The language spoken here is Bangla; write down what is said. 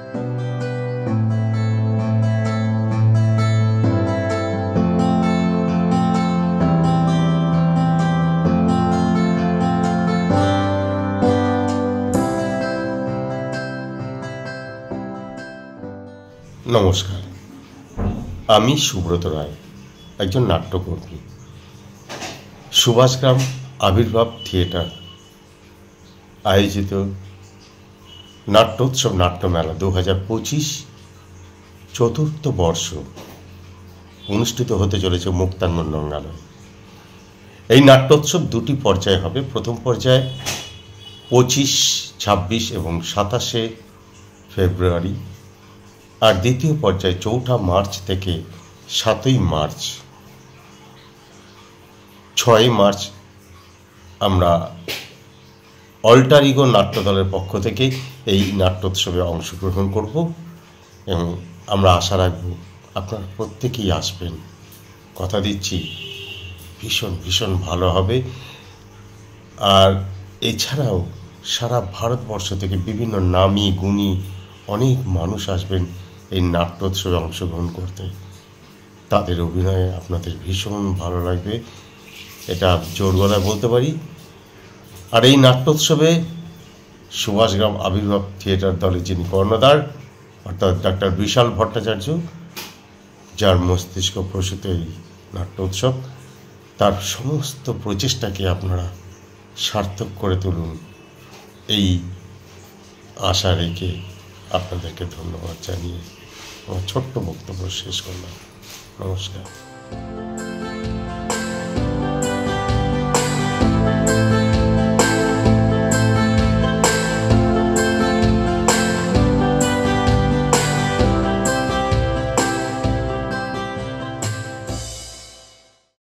নমস্কার, আমি সুব্রত রায়, একজন নাট্যকর্মী। সুভাষগ্রাম আবির্ভাব থিয়েটার আয়োজিত নাট্যোৎসব নাট্যমেলা 2025 চতুর্থ বর্ষ অনুষ্ঠিত হতে চলেছে মুক্তাঙ্গন রঙ্গালয়ে। এই নাট্যোৎসব দুটি পর্যায়ে হবে। প্রথম পর্যায়ে 25, 26 এবং 27 ফেব্রুয়ারি, আর দ্বিতীয় পর্যায়ে 4 মার্চ থেকে 7 মার্চ। 6 মার্চ আমরা অল্টার ইগো নাট্যদলের পক্ষ থেকে এই নাট্যোৎসবে অংশগ্রহণ করব এবং আমরা আশা রাখব আপনারা প্রত্যেকেই আসবেন। কথা দিচ্ছি ভীষণ ভীষণ ভালো হবে। আর এছাড়াও সারা ভারতবর্ষ থেকে বিভিন্ন নামী গুণী অনেক মানুষ আসবেন এই নাট্যোৎসবে অংশগ্রহণ করতে। তাদের অভিনয়ে আপনাদের ভীষণ ভালো লাগবে, এটা জোর গলায় বলতে পারি। আর এই নাট্যোৎসবে সুভাষগ্রাম আবির্ভাব থিয়েটার দলের যিনি কর্ণধার, অর্থাৎ ডাক্তার বিশাল ভট্টাচার্য, যার মস্তিষ্ক প্রসূত এই নাট্যোৎসব, তার সমস্ত প্রচেষ্টাকে আপনারা সার্থক করে তুলুন, এই আশা রেখে আপনাদেরকে ধন্যবাদ জানিয়ে আমার ছোট্ট বক্তব্য শেষ করলাম। নমস্কার।